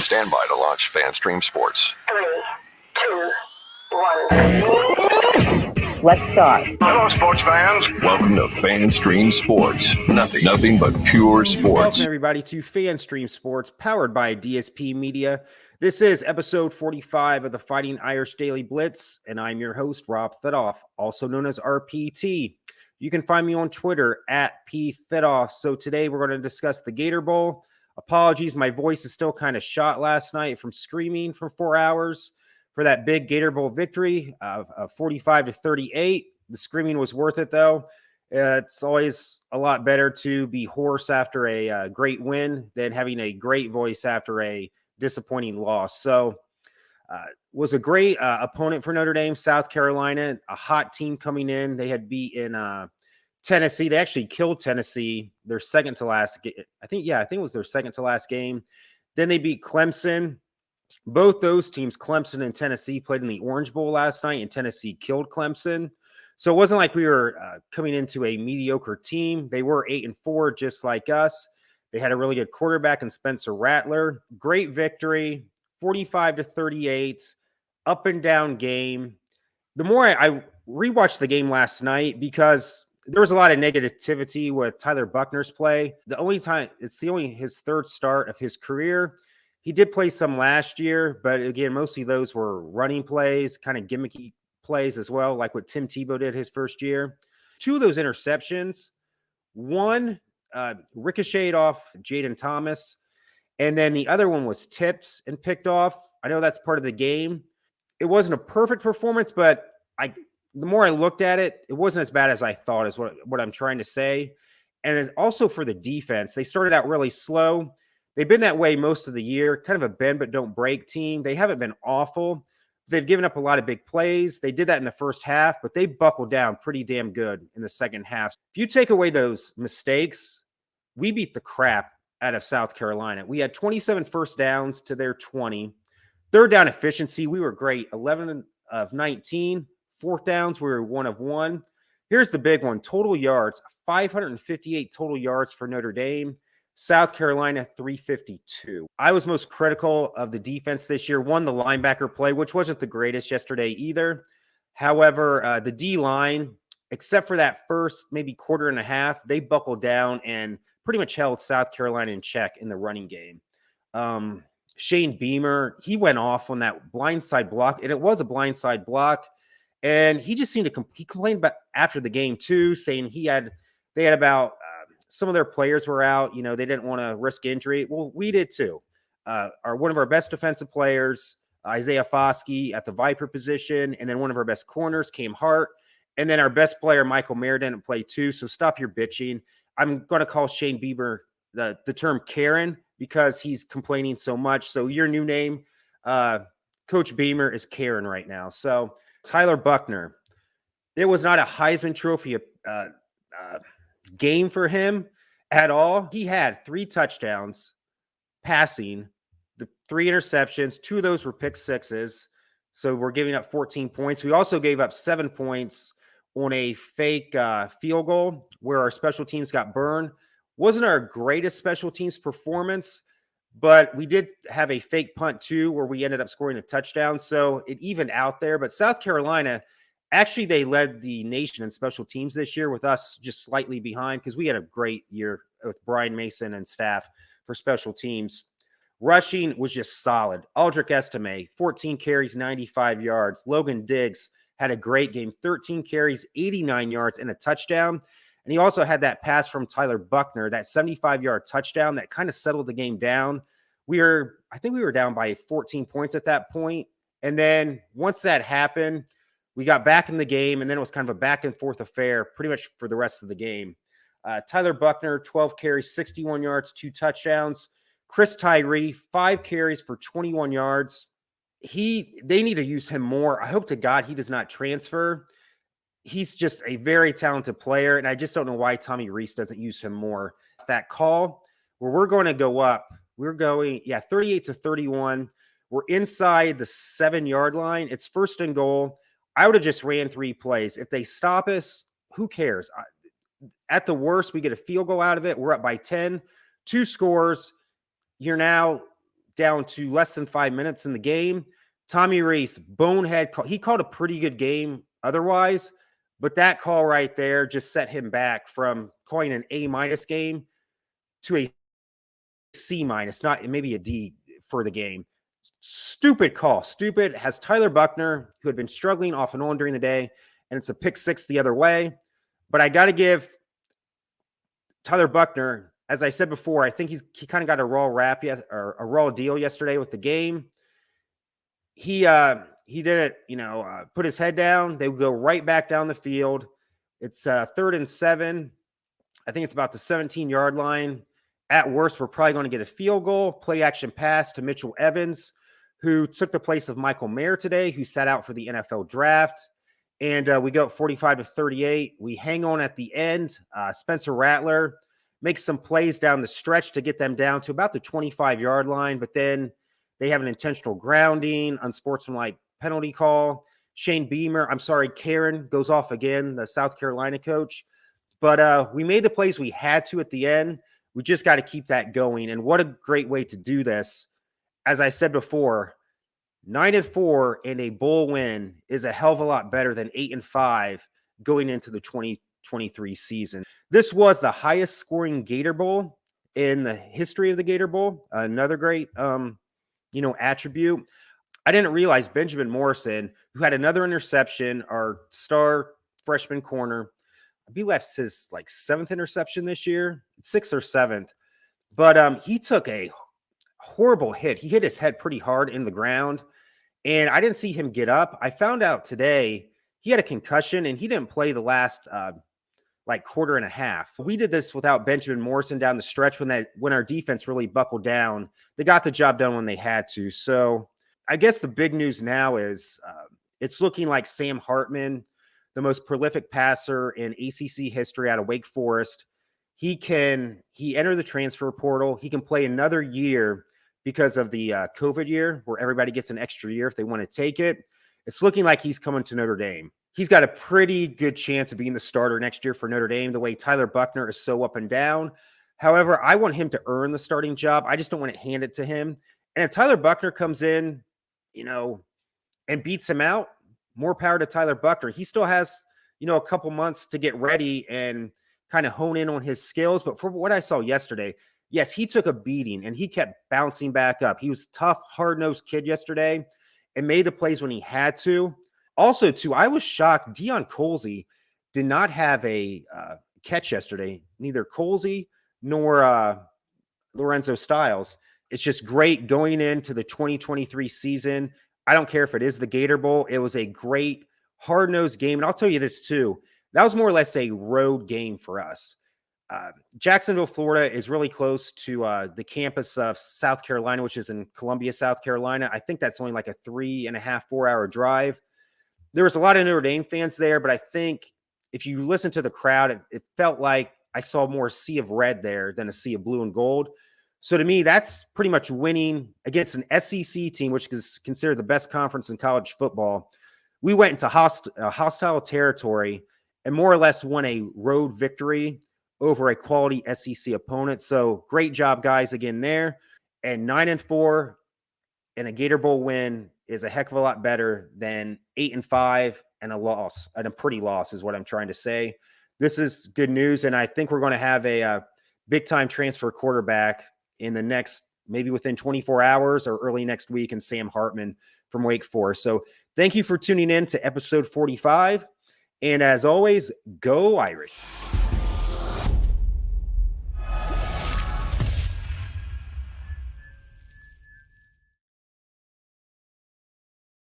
Stand by to launch FanStream Sports. 3, 2, 1. Let's start. Hello, sports fans. Welcome to FanStream Sports. Nothing but pure sports. Welcome, everybody, to FanStream Sports, powered by DSP Media. This is episode 45 of the Fighting Irish Daily Blitz, and I'm your host, Rob Thidoff, also known as RPT. You can find me on Twitter at PThidoff. So today we're going to discuss the Gator Bowl. Apologies, my voice is still kind of shot last night from screaming for 4 hours for that big Gator Bowl victory of 45-38. The screaming was worth it, though. It's always a lot better to be hoarse after a great win than having a great voice after a disappointing loss. So was a great opponent for Notre Dame, South Carolina, a hot team coming in. They had beaten Tennessee. They actually killed Tennessee, their second to last game. I think it was their second to last game. Then they beat Clemson. Both those teams, Clemson and Tennessee, played in the Orange Bowl last night, and Tennessee killed Clemson. So it wasn't like we were coming into a mediocre team. They were 8-4, just like us. They had a really good quarterback in Spencer Rattler. Great victory, 45-38, up and down game. The more I rewatched the game last night, because there was a lot of negativity with Tyler Buckner's play. It's only his third start of his career. He did play some last year, but again, mostly those were running plays, kind of gimmicky plays as well, like what Tim Tebow did his first year. 2 of those interceptions, one ricocheted off Jaden Thomas, and then the other one was tipped and picked off. I know that's part of the game. It wasn't a perfect performance, but the more I looked at it, it wasn't as bad as I thought, is what I'm trying to say. And it's also for the defense. They started out really slow. They've been that way most of the year, kind of a bend but don't break team. They haven't been awful. They've given up a lot of big plays. They did that in the first half, but they buckled down pretty damn good in the second half. If you take away those mistakes, we beat the crap out of South Carolina. We had 27 first downs to their 20. Third down efficiency, we were great. 11 of 19. Fourth downs, we were 1 of 1. Here's the big one. Total yards, 558 total yards for Notre Dame. South Carolina, 352. I was most critical of the defense this year. One, the linebacker play, which wasn't the greatest yesterday either. However, the D-line, except for that first maybe quarter and a half, they buckled down and pretty much held South Carolina in check in the running game. Shane Beamer, he went off on that blindside block, and it was a blindside block. And he just seemed to he complained about after the game too, saying they had about some of their players were out. You know, they didn't want to risk injury. Well, we did too. One of our best defensive players, Isaiah Foskey, at the Viper position, and then one of our best corners, Cam Hart, and then our best player, Michael Mayer, didn't play too. So stop your bitching. I'm going to call Shane Beamer the term Karen because he's complaining so much. So your new name, Coach Beamer, is Karen right now. So Tyler Buckner, it was not a Heisman Trophy game for him at all. He had 3 touchdowns passing, the 3 interceptions. 2 of those were pick sixes. So we're giving up 14 points. We also gave up 7 points on a fake field goal where our special teams got burned. Wasn't our greatest special teams performance, but we did have a fake punt too, where we ended up scoring a touchdown. So it evened out there. But South Carolina, actually, they led the nation in special teams this year, with us just slightly behind, because we had a great year with Brian Mason and staff for special teams. Rushing was just solid. Aldrich Estime, 14 carries, 95 yards. Logan Diggs had a great game, 13 carries, 89 yards, and a touchdown. And he also had that pass from Tyler Buckner, that 75-yard touchdown that kind of settled the game down. I think we were down by 14 points at that point. And then once that happened, we got back in the game, and then it was kind of a back-and-forth affair pretty much for the rest of the game. Tyler Buckner, 12 carries, 61 yards, 2 touchdowns. Chris Tyree, 5 carries for 21 yards. They need to use him more. I hope to God he does not transfer. He's just a very talented player, and I just don't know why Tommy Rees doesn't use him more. That call where we're going to go up, we're going, 38-31. We're inside the 7-yard line. It's first and goal. I would have just ran 3 plays. If they stop us, who cares? At the worst, we get a field goal out of it. We're up by 10, 2 scores. You're now down to less than 5 minutes in the game. Tommy Reese, bonehead call. He called a pretty good game otherwise, but that call right there just set him back from calling an A- game to a C-, not maybe a D for the game. Stupid call. Stupid. Has Tyler Buckner, who had been struggling off and on during the day, and it's a pick six the other way. But I got to give Tyler Buckner, as I said before, I think he kind of got a raw rap or a raw deal yesterday with the game. He didn't, put his head down. They would go right back down the field. It's 3rd and 7. I think it's about the 17-yard line. At worst, we're probably going to get a field goal. Play action pass to Mitchell Evans, who took the place of Michael Mayer today, who sat out for the NFL draft. And we go 45-38. We hang on at the end. Spencer Rattler makes some plays down the stretch to get them down to about the 25-yard line, but then they have an intentional grounding, unsportsmanlike penalty call. Karen goes off again, the South Carolina coach. But we made the plays we had to at the end. We just got to keep that going. And what a great way to do this. As I said before, 9-4 and a bowl win is a hell of a lot better than 8-5 going into the 2023 season. This was the highest scoring Gator Bowl in the history of the Gator Bowl. Another great, attribute. I didn't realize Benjamin Morrison, who had another interception, our star freshman corner, I believe that's his 7th interception this year, 6th or 7th. But he took a horrible hit. He hit his head pretty hard in the ground, and I didn't see him get up. I found out today he had a concussion, and he didn't play the last quarter and a half. We did this without Benjamin Morrison down the stretch when our defense really buckled down. They got the job done when they had to. So I guess the big news now is it's looking like Sam Hartman, the most prolific passer in ACC history out of Wake Forest. He entered the transfer portal. He can play another year because of the COVID year where everybody gets an extra year if they want to take it. It's looking like he's coming to Notre Dame. He's got a pretty good chance of being the starter next year for Notre Dame, the way Tyler Buckner is so up and down. However, I want him to earn the starting job. I just don't want to hand it to him. And if Tyler Buckner comes in, and beats him out, more power to Tyler Buckner. He still has, a couple months to get ready and kind of hone in on his skills. But for what I saw yesterday, yes, he took a beating and he kept bouncing back up. He was a tough, hard-nosed kid yesterday and made the plays when he had to. Also, too, I was shocked. Deion Colsey did not have a catch yesterday. Neither Colsey nor Lorenzo Styles. It's just great going into the 2023 season. I don't care if it is the Gator Bowl. It was a great, hard-nosed game. And I'll tell you this, too. That was more or less a road game for us. Jacksonville, Florida is really close to the campus of South Carolina, which is in Columbia, South Carolina. I think that's only like a 3.5, 4-hour drive. There was a lot of Notre Dame fans there, but I think if you listen to the crowd, it felt like I saw more sea of red there than a sea of blue and gold. So to me, that's pretty much winning against an SEC team, which is considered the best conference in college football. We went into hostile territory and more or less won a road victory over a quality SEC opponent. So great job, guys, again there. And 9-4 and a Gator Bowl win is a heck of a lot better than 8-5 and a loss, and a pretty loss is what I'm trying to say. This is good news, and I think we're going to have a big-time transfer quarterback in the next, maybe within 24 hours or early next week, and Sam Hartman from Wake Forest. So thank you for tuning in to episode 45. And as always, go Irish.